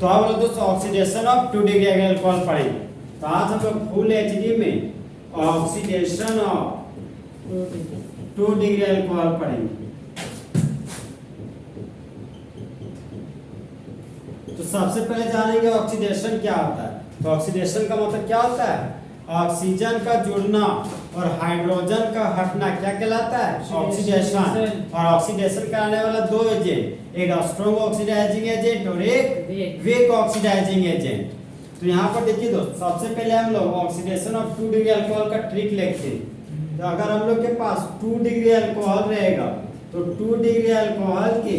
तो हम लोग दोस्तों ऑक्सीडेशन ऑफ 2 डिग्री अल्कोहल पढ़ेंगे। तो आज हम लोग फुल एचडी में ऑक्सीडेशन ऑफ 2 डिग्री अल्कोहल पढ़ेंगे। तो सबसे पहले जानेंगे ऑक्सीडेशन क्या होता है। तो ऑक्सीडेशन का मतलब क्या होता है? ऑक्सीजन का जुड़ना और हाइड्रोजन का हटना क्या कहलाता है? ऑक्सीडेशन। और ऑक्सीडेशन कराने वाला दो एजेंट, एक स्ट्रॉन्ग ऑक्सीडाइजिंग एजेंट और एक वीक ऑक्सीडाइजिंग एजेंट। तो यहाँ पर देखिए दोस्त, सबसे पहले हम लोग ऑक्सीडेशन ऑफ 2 डिग्री अल्कोहल का ट्रिक लेते हैं। तो अगर हम लोग के पास 2 डिग्री अल्कोहल रहेगा तो 2 डिग्री अल्कोहल के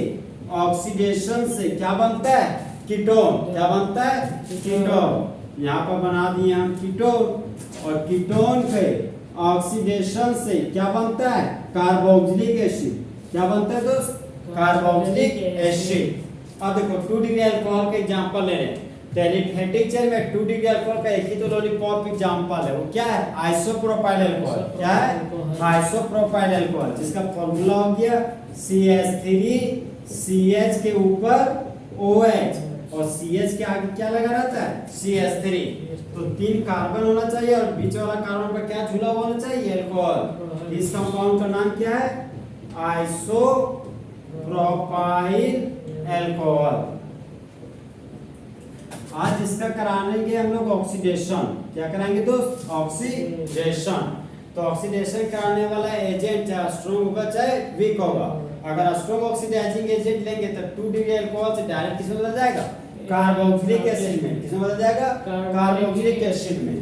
ऑक्सीडेशन से क्या बनता है? कीटोन। क्या बनता है? कीटोन। यहाँ पर बना दिए हम कीटोन, और कीटोन के ऑक्सीडेशन से क्या बनता है? Carboxylic acid. क्या बनता है दोस्त? Carboxylic acid. अब देखो 2 डिग्री अल्कोहल का एग्जांपल ले रहे हैं। तो एलिफेटिक चेन में 2 डिग्री अल्कोहल का एक ही तो लॉलीपॉप एग्जांपल है, वो क्या है? Isopropyl alcohol. क्या है? आइसोप्रोपाइल अल्कोहल, जिसका फॉर्मूला हो गया CH3 CH के ऊपर OH, और CH के आगे क्या लगा रहता है? CH3। तो 3 कार्बन होना चाहिए और बीच वाला कार्बन पर क्या झूला हुआ होना चाहिए? अल्कोहल। इस कंपाउंड का नाम क्या है? Isopropyl alcohol. आज इसका कराएंगे हम लोग ऑक्सीडेशन। क्या कराएंगे दोस्त? ऑक्सीडेशन। तो ऑक्सीडेशन कराने वाला एजेंट चाहे स्ट्रॉन्ग होगा चाहे वीक होगा। अगर स्ट्रॉन्ग ऑक्सीडाइजिंग एजेंट लेंगे तो 2 डिग्री अल्कोहल से डायरेक्ट किसमें बदल जाएगा? कार्बोक्सिलिक एसिड में। किसमें बदल जाएगा? कार्बोक्सिलिक एसिड में।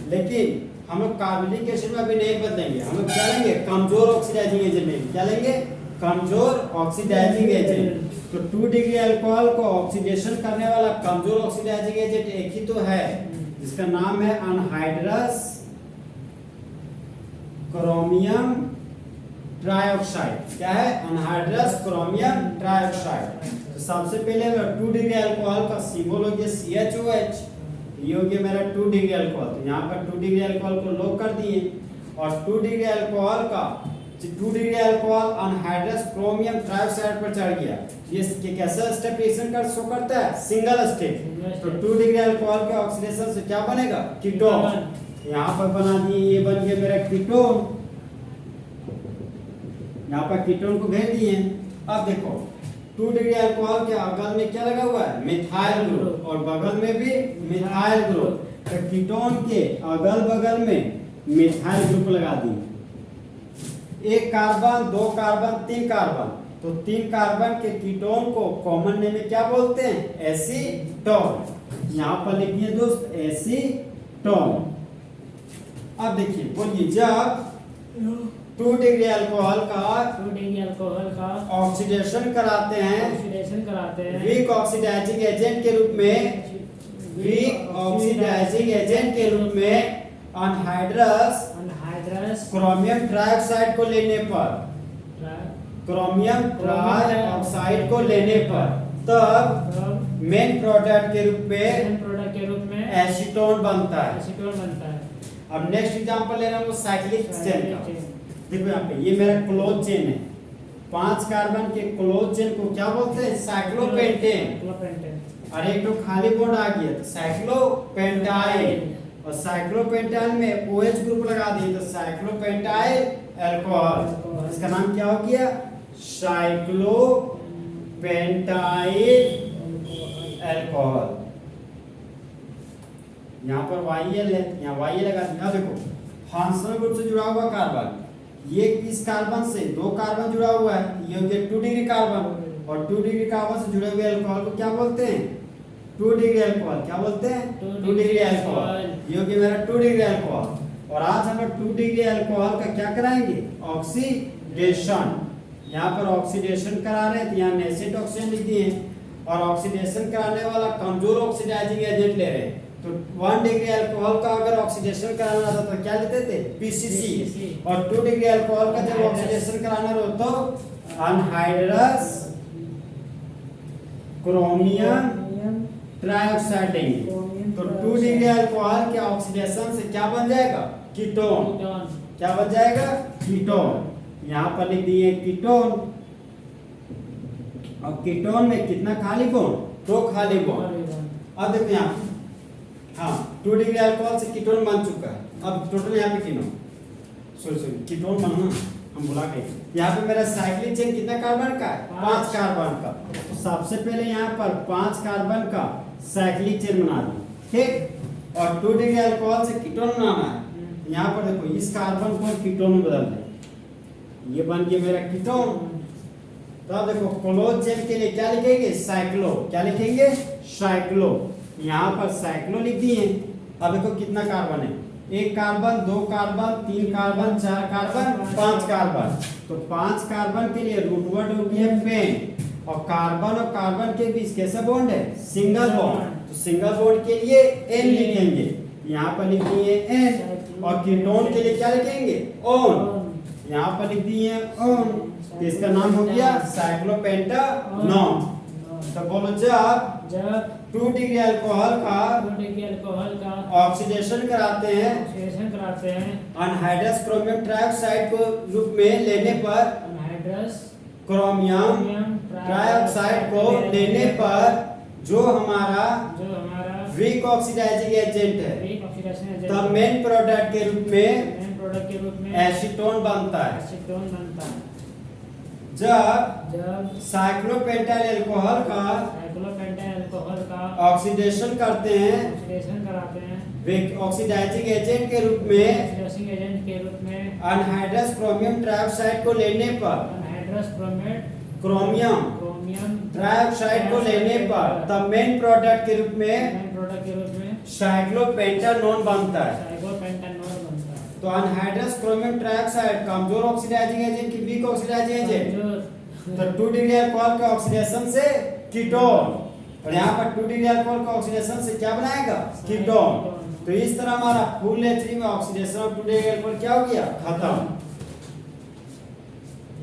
लेकिन हम लोग कार्बोक्सिलिक एसिड में अभी नहीं बदलेंगे, हम लोग क्या लेंगे? कमजोर ऑक्सीडाइजिंग एजेंट लेंगे। क्या लेंगे? कमजोर ऑक्सीडाइजिंग एजेंट। तो 2 डिग्री अल्कोहल को ऑक्सीडेशन करने वाला कमजोर ऑक्सीडाइजिंग एजेंट एक ही तो है, जिसका नाम है अनहाइड्रस क्रोमियम ट्राइऑक्साइड। क्या है? Anhydrous chromium trioxide. तो सबसे पहले 2 डिग्री अल्कोहल का सिंबल हो गया CHOH। ये हो गया मेरा 2 डिग्री अल्कोहल। तो यहाँ पर 2 डिग्री अल्कोहल को लॉक कर दिए, और 2 डिग्री अल्कोहल का 2 degree alcohol anhydrous chromium trioxide पर चढ़ गया। ये कैसा स्टेप रिएक्शन कर शो करता है? Single step. तो 2 डिग्री अल्कोहल के ऑक्सीडेशन से क्या बनेगा? कीटोन। यहाँ पर बना दिए, ये बन गया मेरा कीटोन। यहाँ पर कीटोन को भेज दिए। अब देखो 2 डिग्री अल्कोहल के अगल में क्या लगा हुआ है? मिथाइल ग्रुप, और बगल में भी मिथाइल ग्रुप। तो कीटोन के अगल बगल में मिथाइल ग्रुप लगा दिए। 1 कार्बन 2 कार्बन 3 कार्बन, तो 3 कार्बन के कीटोन को कॉमन नेम में क्या बोलते हैं? एसीटोन। यहाँ पर लिखिए दोस्त एसीटोन। अब देखिए, बोलिए, जब 2 डिग्री अल्कोहल का ऑक्सीडेशन कराते हैं वीक ऑक्सीडाइजिंग एजेंट के रूप में अनहाइड्रस क्रोमियम ट्राइऑक्साइड को लेने पर तब मेन प्रोडक्ट के रूप में एसीटोन बनता है। अब नेक्स्ट एग्जांपल ले रहा हूँ साइक्लिक चेन का। देखो यहाँ पे ये मेरा क्लोज चेन है। 5 कार्बन के क्लोज चेन को क्या बोलते हैं? साइक्लोपेंटेन। और एक तो खाली बॉन्ड आ गया तो साइक्लोपेंटाइल, और साइक्लोपेंटाइल में OH ग्रुप लगा दिए तो साइक्लोपेंटाइल अल्कोहल। इसका नाम क्या हो गया? साइक्लोपेंटाइल अल्कोहल। यहाँ पर YL है, यहाँ YL लगा दिया। देखो फंक्शनल ग्रुप से जुड़ा हुआ कार्बन, ये इस कार्बन से 2 कार्बन जुड़ा हुआ है, ये हो गया 2 डिग्री कार्बन, और 2 डिग्री कार्बन से जुड़े हुए अल्कोहल को क्या बोलते हैं? 2 डिग्री अल्कोहल। क्या बोलते हैं? 2 डिग्री अल्कोहल। ये हो गया मेरा 2 डिग्री अल्कोहल। और आज हम 2 डिग्री अल्कोहल का क्या कराएंगे? ऑक्सीडेशन। यहाँ पर ऑक्सीडेशन करा रहे हैं तो यहाँ नेसेंट ऑक्सीजन लिख दिए, और ऑक्सीडेशन कराने वाला कमजोर ऑक्सीडाइजिंग एजेंट ले रहे हैं। तो 1 डिग्री अल्कोहल का अगर ऑक्सीडेशन कराना था तो क्या लेते थे? PCC। और 2 डिग्री अल्कोहल का जब ऑक्सीडेशन कराना हो तो अनहाइड्रस क्रोमियम ट्राइऑक्साइड लेंगे। तो 2 डिग्री अल्कोहल के ऑक्सीडेशन से क्या बन जाएगा? कीटोन। क्या बन जाएगा? कीटोन। यहाँ पर लिख दिए कीटोन, और कीटोन में कितना खाली बॉन्ड? 2 खाली बॉन्ड। अब देखो यहाँ हाँ 2 डिग्री अल्कोहल से कीटोन बन चुका है। अब टोटल यहाँ पे कीटोन सॉरी कीटोन बनना हम भुला गए। यहाँ पे मेरा साइक्लिक चेन कितना कार्बन का है? 5 कार्बन का। तो सबसे पहले यहाँ पर 5 कार्बन का साइक्लिक चेन बना दी, ठीक। और 2 डिग्री अल्कोहल से कीटोन बनाना है। यहाँ पर देखो इस कार्बन को कीटोन में बदल दें, ये बन गया मेरा कीटोन। तो अब देखो क्लोज चेन के लिए क्या लिखेंगे? साइक्लो। क्या लिखेंगे? साइक्लो। यहाँ पर साइक्लो लिख दिए। अब देखो कितना कार्बन है? 1 carbon, 2 carbon, 3 carbon, 4 carbon, 5 carbon. तो 5 कार्बन के लिए रूट वर्ड हो गया पेन। और कार्बन के बीच कैसा बॉन्ड है? Single bond. तो सिंगल बॉन्ड के लिए एन लिखेंगे, यहाँ पर लिख दिए एन। और कीटोन के लिए क्या लिखेंगे? ओन। यहाँ पर लिख दिए ओन। तो इसका नाम हो गया साइक्लोपेंटानॉन। तो बोलो जब 2 डिग्री अल्कोहल का ऑक्सीडेशन कराते हैं अनहाइड्रस क्रोमियम ट्राइऑक्साइड को रूप में लेने पर क्रोमियम ट्राइऑक्साइड को लेने पर जो हमारा वीक ऑक्सीडाइजिंग एजेंट है, तब मेन प्रोडक्ट के रूप में एसीटोन बनता है। जब साइक्लोपेंटाइल अल्कोहल का ऑक्सीडेशन करते हैं ऑक्सीडाइजिंग एजेंट के रूप में अनहाइड्रस क्रोमियम ट्राइऑक्साइड को लेने पर क्रोमियम ट्राइऑक्साइड को लेने पर तब मेन प्रोडक्ट के रूप में साइक्लोपेंटानॉन बनता है। तो अनहाइड्रस क्रोमियम ट्राइऑक्साइड कमजोर ऑक्सीडाइजिंग एजेंट की वीक ऑक्सीडाइजिंग एजेंट। तो 2 डिग्री अल्कोहल के ऑक्सीडेशन से कीटोन, और यहाँ पर 2 डिग्री अल्कोहल के ऑक्सीडेशन से क्या बनाएगा? कीटोन। तो इस तरह हमारा फुल H3 में ऑक्सीडेशन ऑफ 2 डिग्री अल्कोहल क्या हो गया? खत्म।